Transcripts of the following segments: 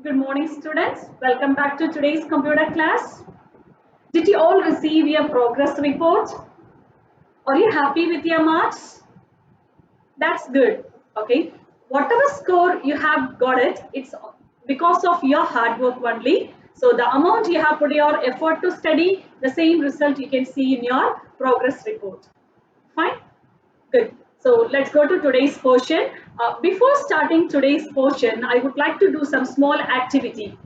Good morning, students. Welcome back to today's computer class. Did you all receive your progress report? Are you happy with your marks? That's good. Okay. Whatever score you have got it's because of your hard work only. So the amount you have put your effort to study, the same result you can see in your progress report. Fine. Good. So let's go to today's portion. Before starting today's portion, I would like to do some small activity.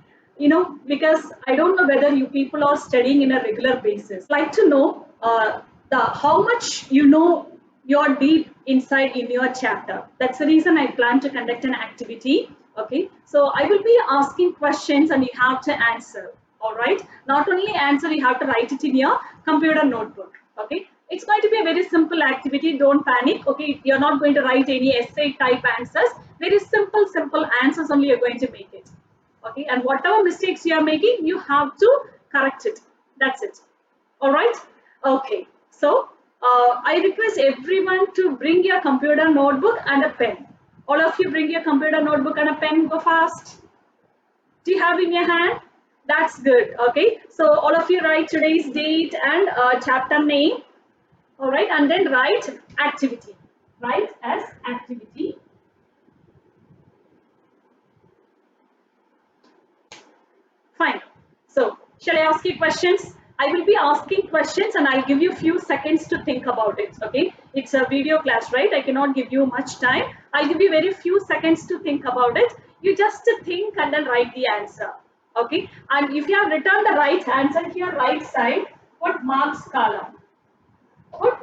Because I don't know whether you people are studying in a regular basis. Like to know the how much you know you're deep inside in your chapter. That's the reason I plan to conduct an activity. Okay. So I will be asking questions and you have to answer. All right. Not only answer, you have to write it in your computer notebook. Okay. It's going to be a very simple activity. Don't panic. Okay. You're not going to write any essay type answers. Very simple answers only you're going to make it. Okay. And whatever mistakes you are making, you have to correct it. That's it. All right. Okay. So I request everyone to bring your computer notebook and a pen. All of you bring your computer notebook and a pen. Go fast. Do you have in your hand? That's good. Okay. So all of you write today's date and chapter name. All right. And then write activity. Write as activity. Fine. So shall I ask you questions? I will be asking questions and I'll give you few seconds to think about it. Okay. It's a video class, right? I cannot give you much time. I'll give you very few seconds to think about it. You just think and then write the answer. Okay. And if you have written the right answer here, right side, put marks column. Put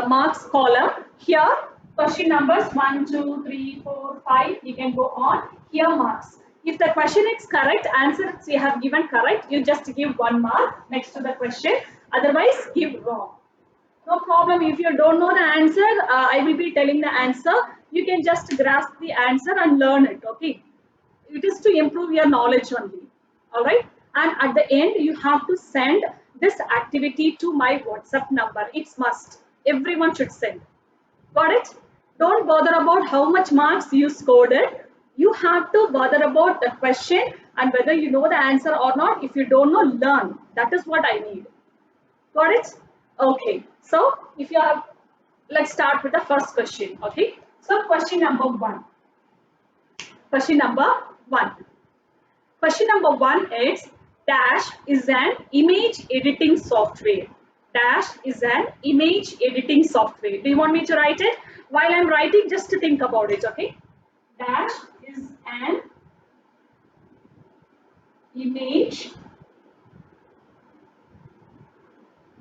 marks column here. Question numbers 1, 2, 3, 4, 5. You can go on. Here marks. If the question is correct, answer you have given correct, you just give 1 mark next to the question. Otherwise, give wrong. No problem. If you don't know the answer, I will be telling the answer. You can just grasp the answer and learn it. Okay. It is to improve your knowledge only. All right. And at the end, you have to send this activity to my WhatsApp number. It's must. Everyone should send. Got it? Don't bother about how much marks you scored it. You have to bother about the question and whether you know the answer or not. If you don't know, learn. That is what I need. Got it? Okay. So if you have, let's start with the first question. Okay. So question number one. Question number one. Question number one is Dash is an image editing software. Dash is an image editing software. Do you want me to write it? While I'm writing, just to think about it, okay? Dash is an image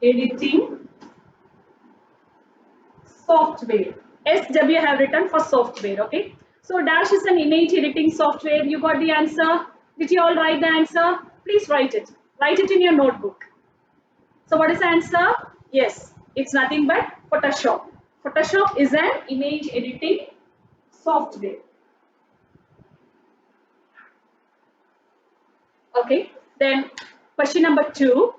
editing software. SW have written for software, okay? So Dash is an image editing software. You got the answer? Did you all write the answer? Please write it. Write it in your notebook. So what is the answer? Yes, it's nothing but Photoshop. Photoshop is an image editing software. Okay, then question number two.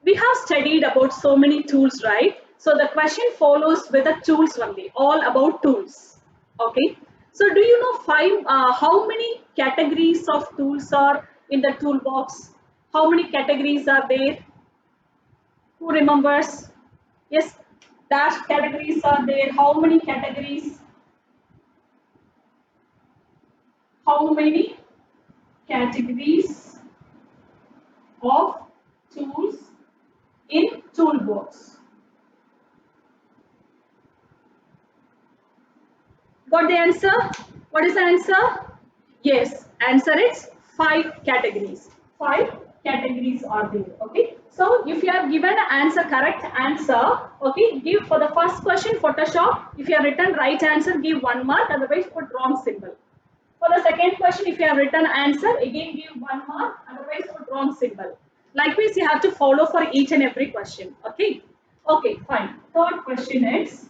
We have studied about so many tools, right? So the question follows with the tools only, all about tools. Okay, so do you know how many categories of tools are in the toolbox? How many categories are there? Who remembers? Yes, dash categories are there. How many categories? How many categories of tools in toolbox? Got the answer? What is the answer? Yes, answer is 5 categories. 5 categories are there. Okay. So if you have given an answer, correct answer, okay, give for the first question Photoshop. If you have written right answer, give 1 mark. Otherwise, put wrong symbol. For the second question, if you have written answer, again give 1 mark. Otherwise, put wrong symbol. Likewise, you have to follow for each and every question. Okay. Okay. Fine. Third question is.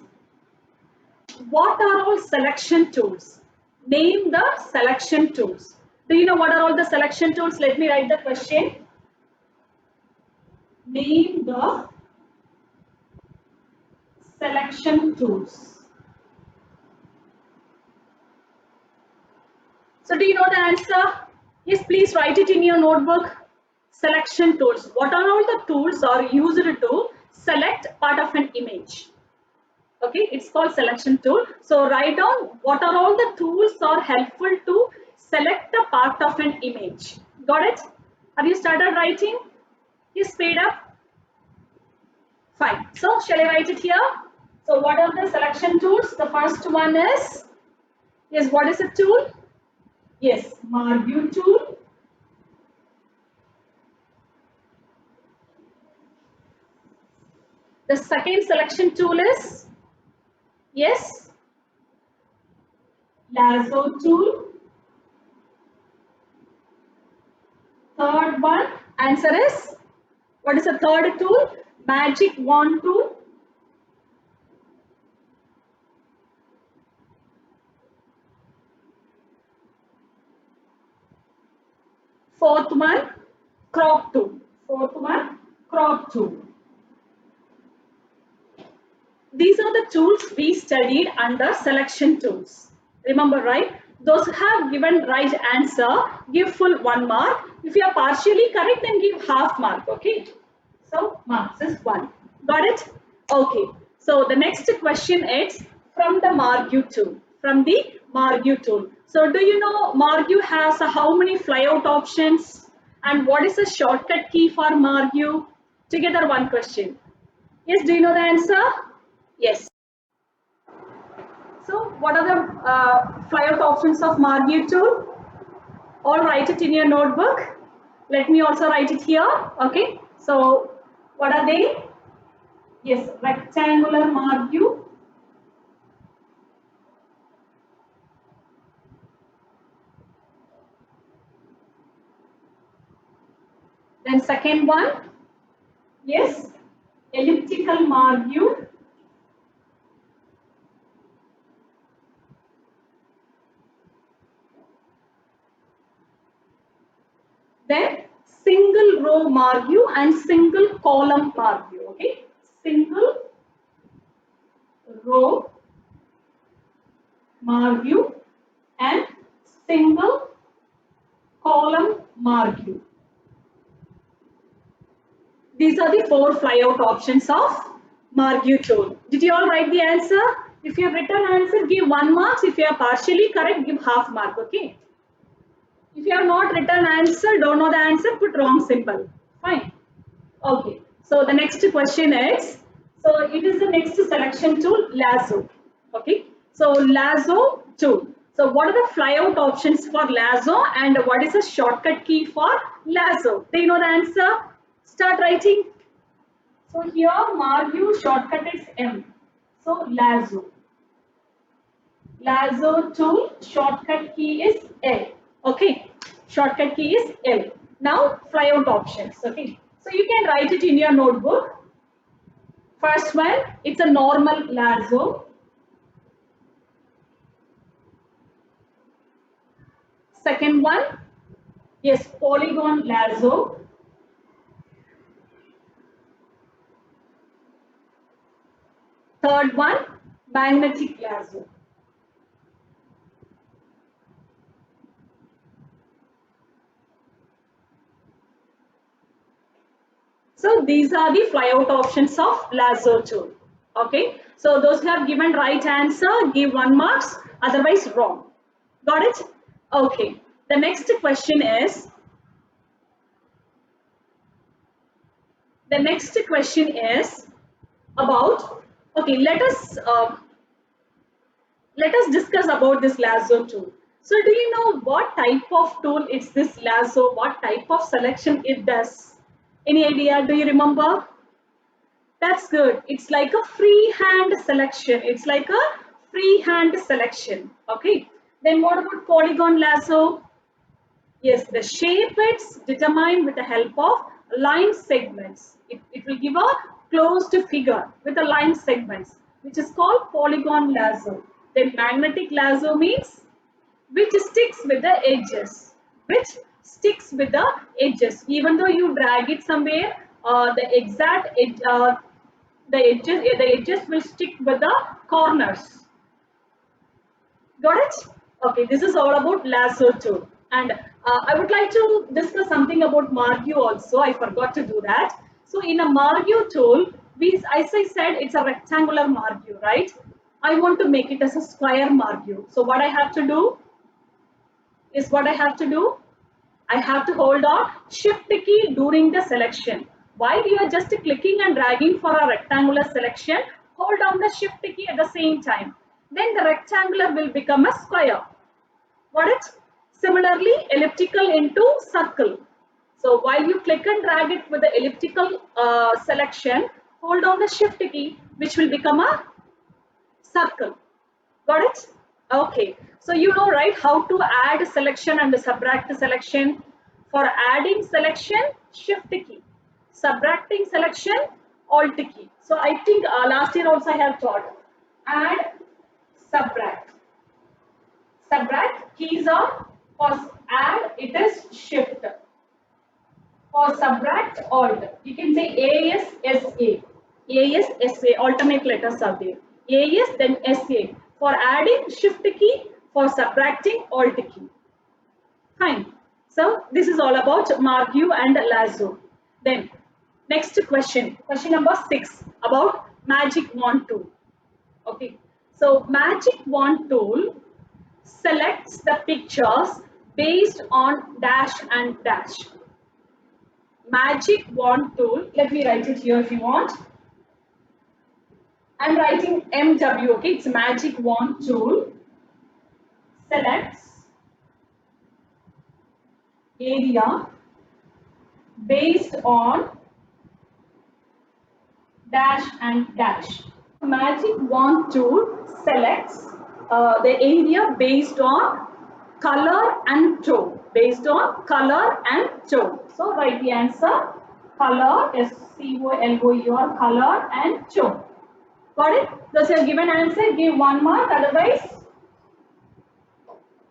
What are all selection tools? Name the selection tools. Do you know what are all the selection tools? Let me write the question. Name the selection tools. So do you know the answer? Yes, please write it in your notebook. Selection tools. What are all the tools are used to select part of an image? Okay, it's called selection tool. So write down what are all the tools are helpful to select a part of an image. Got it? Have you started writing? Yes, speed up. Fine. So shall I write it here? So what are the selection tools? The first one is, yes, what is a tool? Yes, Marview tool. The second selection tool is, yes, lasso tool. Third one, answer is, what is the third tool? Magic wand tool. Fourth one, crop tool. Fourth one, crop tool. These are the tools we studied under selection tools. Remember, right? Those who have given right answer, give full 1 mark. If you are partially correct, then give half mark. Okay. So marks is 1. Got it? Okay. So the next question is from the Marview tool. From the Marview tool. So do you know Marview has how many flyout options? And what is the shortcut key for Marview? Together one question. Yes, do you know the answer? Yes. So what are the flyout options of Marview tool? All write it in your notebook. Let me also write it here. Okay. So what are they? Yes, rectangular Marview. Then second one, yes, elliptical Marview. Then single row Marview and single column Marview. Okay, single row Marview and single column Marview. These are the 4 flyout options of Marview tool. Did you all write the answer? If you have written answer, give 1 mark. If you are partially correct, give half mark. Okay. If you have not written answer, don't know the answer, put wrong symbol. Fine. Okay. So the next question is, so it is the next selection tool, lasso. Okay. So lasso tool. So what are the flyout options for lasso and what is the shortcut key for lasso? Do you know the answer? Start writing. So here Marview shortcut is M. So lasso. Lasso tool shortcut key is L. Okay. Shortcut key is L. Now flyout options. Okay. So you can write it in your notebook. First one, it's a normal lasso. Second one, yes, polygon lasso. Third one, magnetic lasso. So these are the flyout options of lasso tool. Okay. So those who have given right answer, give 1 marks, otherwise wrong. Got it? Okay. The next question is, about, okay, let us discuss about this lasso tool. So do you know what type of tool is this lasso? What type of selection it does? Any idea? Do you remember? That's good. It's like a freehand selection. It's like a freehand selection. Okay. Then what about polygon lasso? Yes, the shape it's determined with the help of line segments. It will give a closed figure with the line segments, which is called polygon lasso. Then magnetic lasso means which sticks with the edges. Which sticks with the edges. Even though you drag it somewhere, the exact edge, the edges will stick with the corners. Got it? Okay, this is all about lasso tool. And I would like to discuss something about Margu also. I forgot to do that. So in a Margu tool, as I said, it's a rectangular Margu, right? I want to make it as a square Margu. So what I have to do is what I have to do. I have to hold on shift key during the selection. While you are just clicking and dragging for a rectangular selection, hold down the shift key at the same time. Then the rectangular will become a square. Got it? Similarly, elliptical into circle. So while you click and drag it with the elliptical selection, hold down the shift key, which will become a circle. Got it? Okay. So you know, right, how to add selection and subtract selection. For adding selection, shift key. Subtracting selection, alt key. So I think last year also I have taught. Add, subtract. Subtract keys are, for add it is shift. For subtract, alt. You can say ASSA. ASSA, alternate letters are there. AS then SA. For adding, shift key. For subtracting, alt key. Fine. So this is all about Margu and Lasso. Then next question. Question number 6 about magic wand tool. Okay. So magic wand tool selects the pictures based on dash and dash. Magic wand tool, let me write it here if you want. I'm writing MW, okay, it's magic wand tool, selects area based on dash and dash. Magic wand tool selects the area based on color and tone. Based on color and tone. So write the answer. Color, SCOLOUR, color and tone. Got it? Those are given answer. Give 1 mark. Otherwise,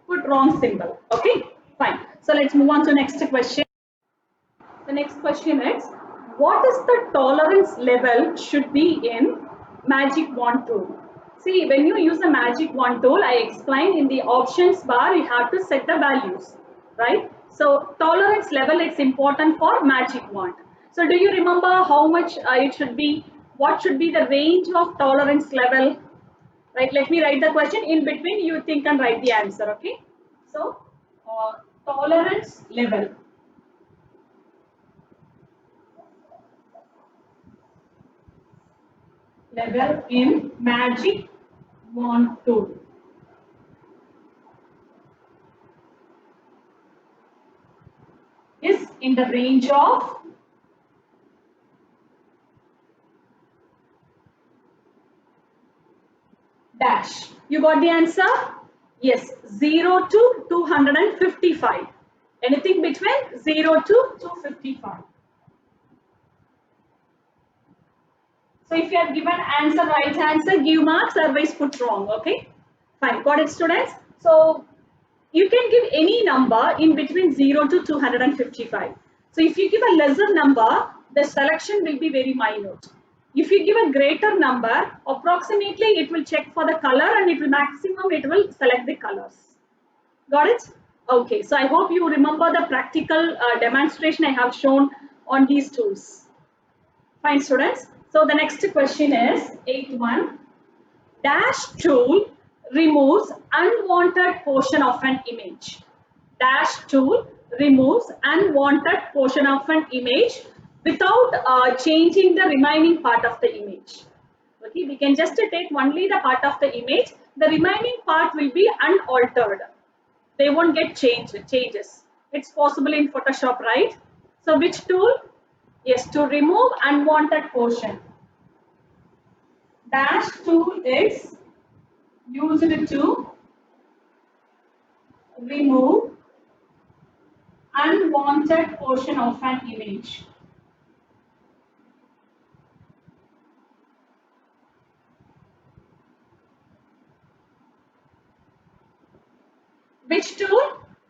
put wrong symbol. Okay, fine. So let's move on to next question. The next question is, what is the tolerance level should be in magic wand tool? See, when you use the magic wand tool, I explained in the options bar, you have to set the values, right? So tolerance level, it's important for magic wand. So do you remember how much it should be? What should be the range of tolerance level? Right, let me write the question. In between, you think and write the answer, okay? So, tolerance level. Level in magic wand tool. Is in the range of dash. You got the answer? Yes, 0 to 255. Anything between 0 to 255. So if you have given answer, right answer, give marks, otherwise put wrong. Okay? Fine. Got it, students? So you can give any number in between 0 to 255. So if you give a lesser number, the selection will be very minute. If you give a greater number, approximately it will check for the color and it will maximum it will select the colors. Got it? Okay, so I hope you remember the practical demonstration I have shown on these tools. Fine, students. So the next question is 8.1. Dash tool removes unwanted portion of an image. Dash tool removes unwanted portion of an image without changing the remaining part of the image. Okay, we can just take only the part of the image. The remaining part will be unaltered. They won't get changes. It's possible in Photoshop, right? So which tool? Yes, to remove unwanted portion. Dash tool is used to remove unwanted portion of an image. Which tool?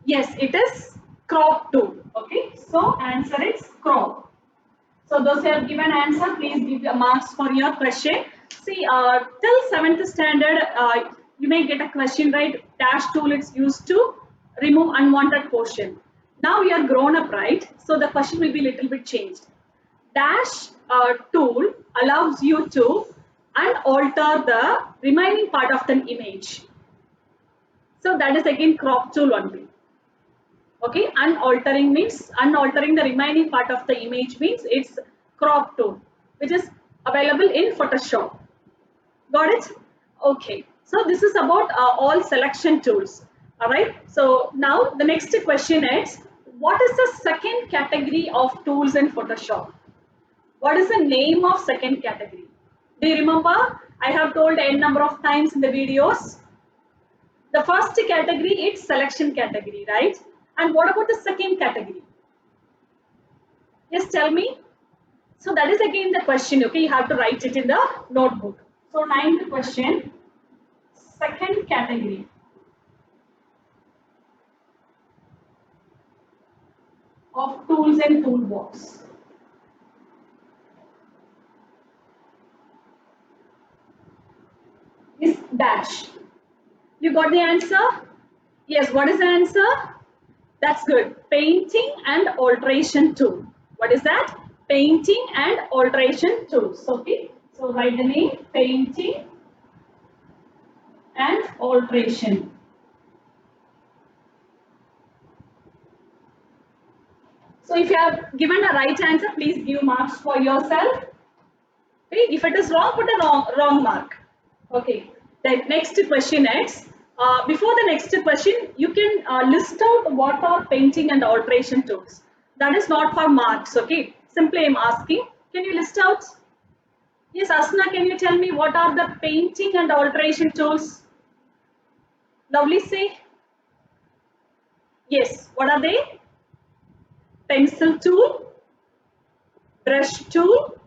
Yes, it is crop tool. Okay, so answer is crop. So those who have given answer, please give the marks for your question. See, till 7th standard, you may get a question, right? Dash tool is used to remove unwanted portion. Now you are grown up, right? So the question will be little bit changed. Dash tool allows you to unalter the remaining part of the image. So that is again crop tool only. Okay, unaltering means unaltering the remaining part of the image means it's crop tool, which is available in Photoshop. Got it? Okay. So this is about all selection tools. All right. So now the next question is, what is the second category of tools in Photoshop? What is the name of second category? Do you remember? I have told n number of times in the videos. The first category is selection category, right? And what about the second category? Yes, tell me. So that is again the question. Okay, you have to write it in the notebook. So ninth question. Second category of tools and toolbox is dash. You got the answer? Yes, what is the answer? That's good. Painting and alteration tool. What is that? Painting and alteration tools. Okay. So write the name painting and alteration. So if you have given a right answer, please give marks for yourself. Okay. If it is wrong, put a wrong mark. Okay. The next question is, before the next question, you can list out what are painting and alteration tools. That is not for marks. Okay. Simply I'm asking, can you list out? Yes, Asna, can you tell me what are the painting and alteration tools? Lovely, say. Yes, what are they? Pencil tool, brush tool,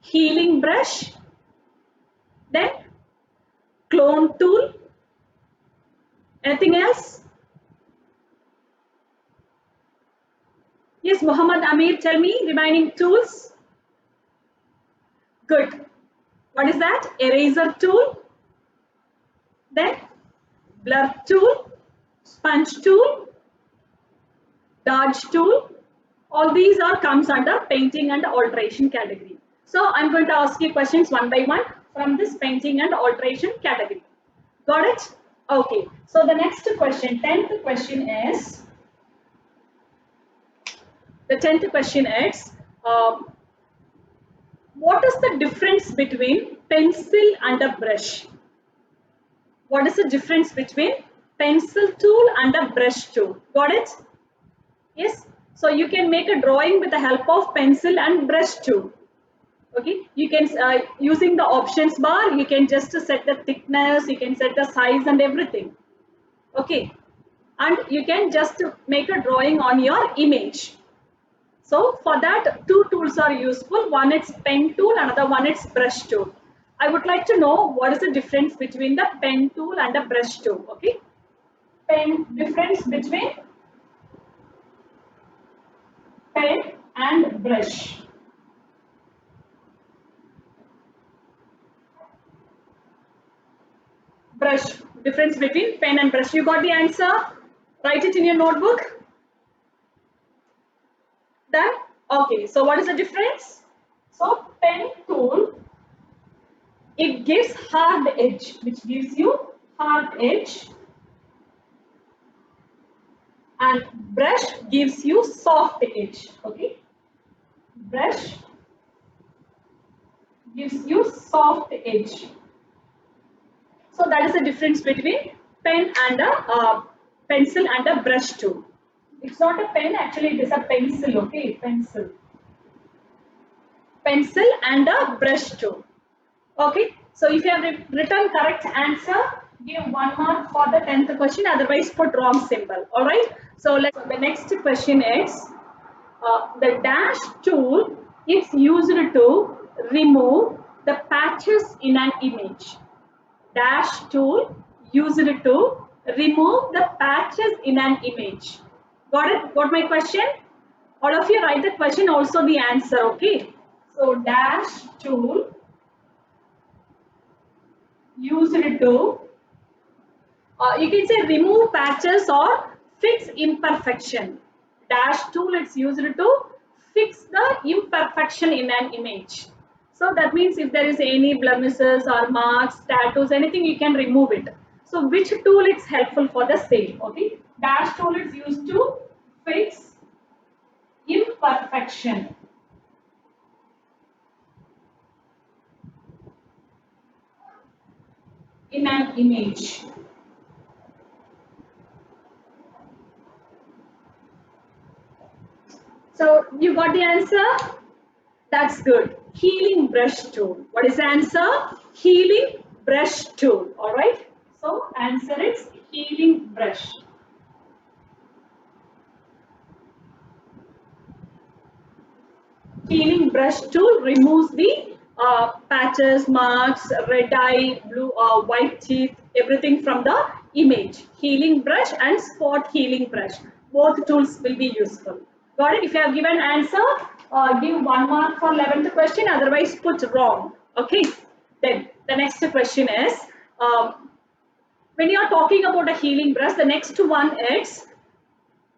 healing brush, then clone tool. Anything else? Yes, Muhammad Amir, tell me remaining tools. Good. What is that? Eraser tool, then blur tool, sponge tool, dodge tool. All these are comes under painting and alteration category. So I'm going to ask you questions one by one from this painting and alteration category. Got it? Okay. So the next question, 10th question is, what is the difference between pencil and a brush? What is the difference between pencil tool and a brush tool? Got it? Yes. So you can make a drawing with the help of pencil and brush tool. Okay. You can using the options bar, you can just set the thickness, you can set the size and everything. Okay. And you can just make a drawing on your image. So for that, two tools are useful. One is pen tool, another one is brush tool. I would like to know what is the difference between the pen tool and the brush tool. Okay. Difference between pen and brush. Brush. Difference between pen and brush. You got the answer? Write it in your notebook. Done? Okay. So what is the difference? So pen tool, it gives hard edge, which gives you hard edge, and brush gives you soft edge. Okay. Brush gives you soft edge. So that is the difference between pen and a pencil and a brush tool. It's not a pen, actually it is a pencil. Okay, pencil. Pencil and a brush tool. Okay, so if you have written correct answer, give 1 mark for the 10th question, otherwise put wrong symbol. All right, so the next question is, the dash tool is used to remove the patches in an image. Dash tool used to remove the patches in an image. Got it? Got my question? All of you write the question, also the answer. Okay, so dash tool used to, you can say remove patches or fix imperfection. Dash tool is used to fix the imperfection in an image. So that means if there is any blemishes or marks, tattoos, anything, you can remove it. So which tool is helpful for the same? Okay, dash tool is used to fix imperfection in an image. So you got the answer? That's good. Healing brush tool. What is the answer? Healing brush tool. All right. So answer is healing brush. Healing brush tool removes the patches, marks, red eye, blue, white teeth, everything from the image. Healing brush and spot healing brush. Both tools will be useful. Got it? If you have given answer, give 1 mark for 11th question. Otherwise, put wrong. Okay. Then the next question is, when you are talking about a healing brush, the next one is,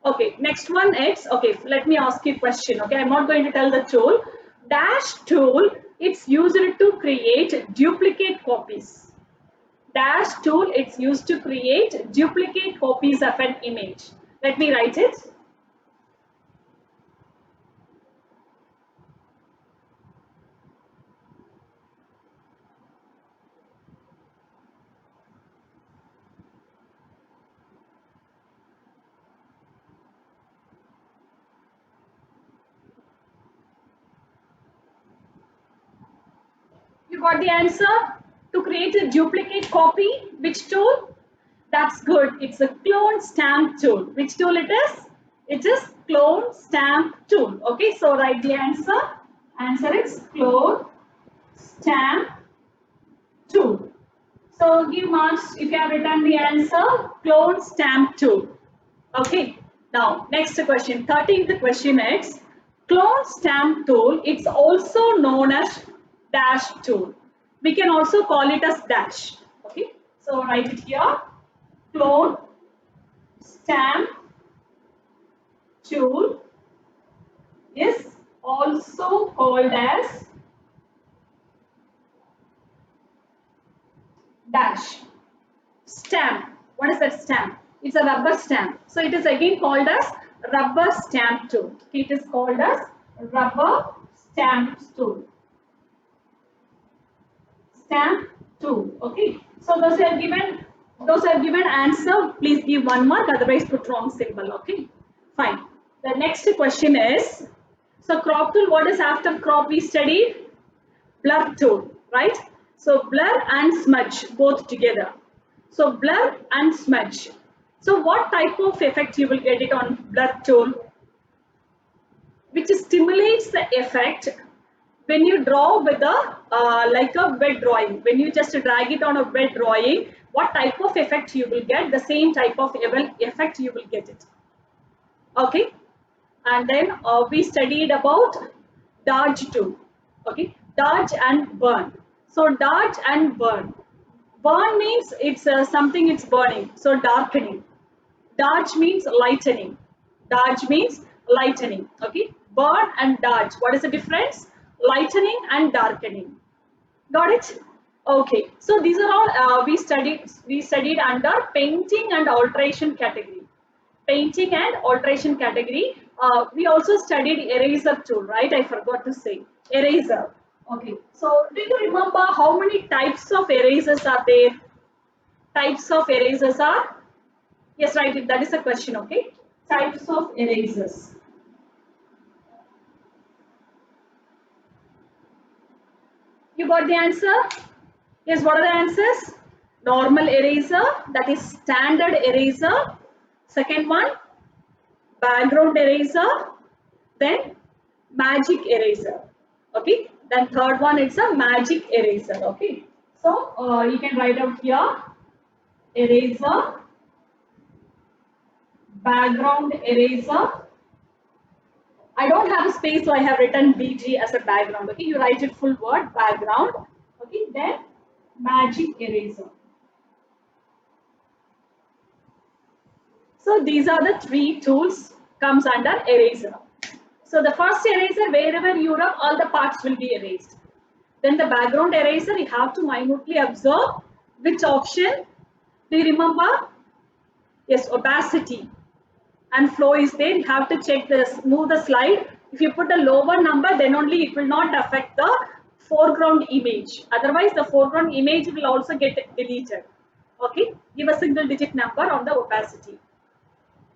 okay, next one is, okay, let me ask you a question. Okay, I'm not going to tell the tool. Dash tool, it's used to create duplicate copies. Dash tool, it's used to create duplicate copies of an image. Let me write it. You got the answer? To create a duplicate copy, which tool? That's good. It's a clone stamp tool. Which tool it is? It is clone stamp tool. Okay, so write the answer. Answer is clone stamp tool. So give marks if you have written the answer. Clone stamp tool. Okay. Now next question. 13th question is clone stamp tool. It's also known as dash tool. We can also call it as dash. Okay. So write it here. Clone stamp tool is also called as dash. Stamp. What is that stamp? It's a rubber stamp. So it is again called as rubber stamp tool. It is called as rubber stamp tool. Stamp tool. Okay. So those have given answer. Please give 1 mark. Otherwise, put wrong symbol. Okay. Fine. The next question is, so crop tool. What is after crop we studied? Blur tool, right? So blur and smudge both together. So blur and smudge. So what type of effect you will get it on blur tool? Which stimulates the effect when you draw with a like a wet drawing. When you just drag it on a wet drawing, what type of effect you will get? The same type of effect you will get it. Okay. And then we studied about dodge tool. Okay, dodge and burn. So dodge and burn. Burn means it's something it's burning. So darkening. Dodge means lightening. Dodge means lightening. Okay, burn and dodge. What is the difference? Lightening and darkening. Got it? Okay. So these are all we studied. We studied under painting and alteration category. Painting and alteration category. We also studied eraser tool, right? I forgot to say eraser. Okay. So do you remember how many types of erasers are there? Types of erasers are? Yes, right. That is a question. Okay. Types of erasers. You got the answer? Yes, what are the answers? Normal eraser, that is standard eraser. Second one, background eraser. Then magic eraser. Okay. Then third one, it's a magic eraser. Okay. So you can write out here eraser, background eraser. I don't have a space, so I have written BG as a background. Okay. You write it full word background. Okay. Then magic eraser. So these are the three tools comes under eraser. So the first eraser, wherever you rub, all the parts will be erased. Then the background eraser, you have to minutely observe which option. Do you remember? Yes, opacity and flow is there. You have to check this, move the slide. If you put a lower number, then only it will not affect the foreground image. Otherwise, the foreground image will also get deleted. Okay, give a single digit number on the opacity.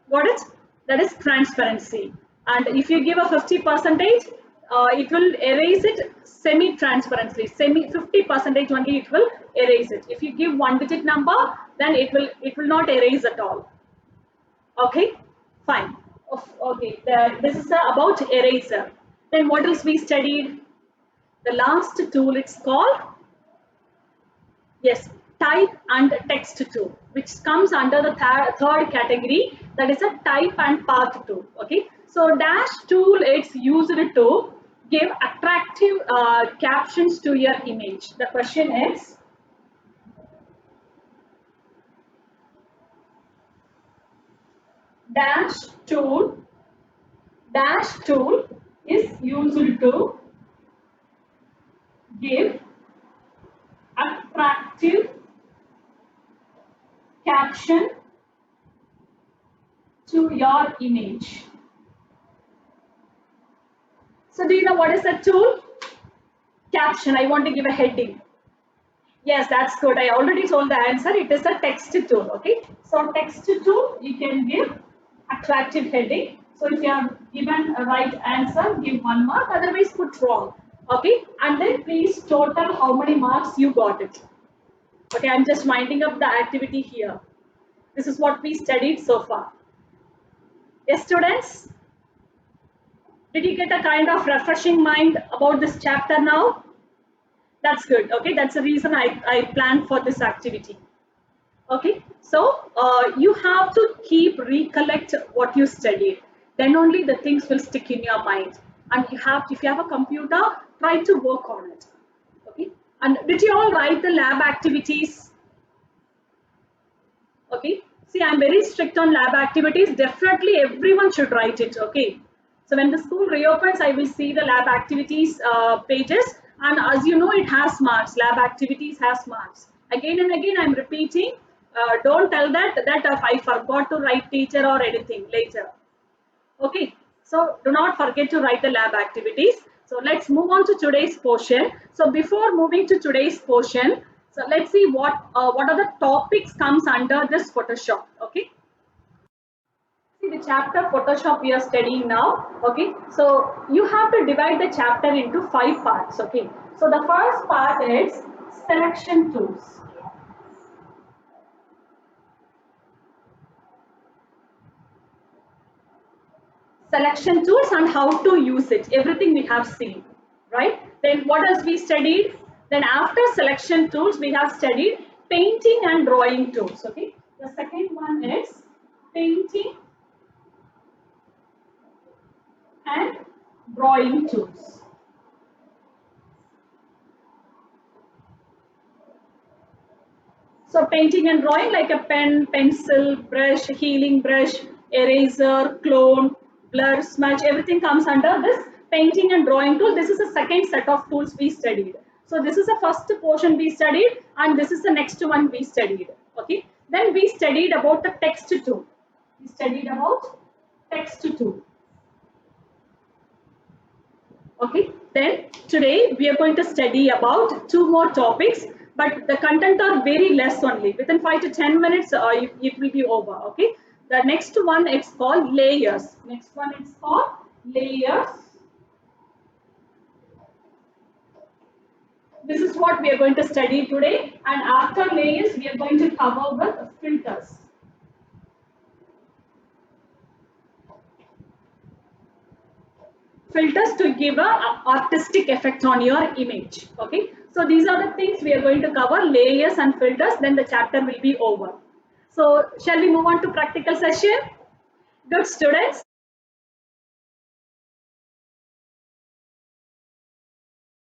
Got it? That is transparency. And if you give a 50 percentage, it will erase it semi-transparently. 50 percentage only it will erase it. If you give one digit number, then it will not erase at all. Okay, fine. Okay, this is about eraser. Then what else we studied? The last tool, it's called, yes, type and text tool, which comes under the third category, that is a type and path tool. Okay, so dash tool, it's used to give attractive captions to your image. The question is, dash tool is used to give attractive caption to your image. So do you know what is a tool? Caption, I want to give a heading. Yes, that's good. I already told the answer. It is a text tool. Okay. So text tool, you can give attractive heading. So if you have given a right answer, give 1 mark. Otherwise, put wrong. Okay. And then please total how many marks you got it. Okay. I'm just winding up the activity here. This is what we studied so far. Yes, students? Did you get a kind of refreshing mind about this chapter now? That's good. Okay, that's the reason I planned for this activity. Okay, so you have to keep recollect what you studied. Then only the things will stick in your mind. And you have, if you have a computer, try to work on it. Okay, and did you all write the lab activities? Okay, see, I'm very strict on lab activities. Definitely everyone should write it. Okay, so when the school reopens, I will see the lab activities pages, and as you know, it has marks. Lab activities has marks. Again and again, I'm repeating. Don't tell that I forgot to write teacher or anything later. Okay, so do not forget to write the lab activities. So let's move on to today's portion. So before moving to today's portion, so let's see what are the topics comes under this Photoshop. Okay. See the chapter Photoshop we are studying now. Okay. So you have to divide the chapter into 5 parts. Okay. So the first part is selection tools. Selection tools and how to use it. Everything we have seen, right? Then what else we studied? Then after selection tools, we have studied painting and drawing tools. Okay. The second one is painting and drawing tools. So painting and drawing like a pen, pencil, brush, healing brush, eraser, clone, blur, smudge, everything comes under this painting and drawing tool. This is the second set of tools we studied. So this is the first portion we studied and this is the next one we studied. Okay. Then we studied about the text tool. We studied about text tool. Okay. Then today we are going to study about 2 more topics, but the content are very less only. Within 5 to 10 minutes, it will be over. Okay. The next one it's called layers. Next one it's called layers. This is what we are going to study today. And after layers, we are going to cover with filters. Filters to give a artistic effect on your image. Okay. So these are the things we are going to cover, layers and filters, then the chapter will be over. So shall we move on to practical session? Good students.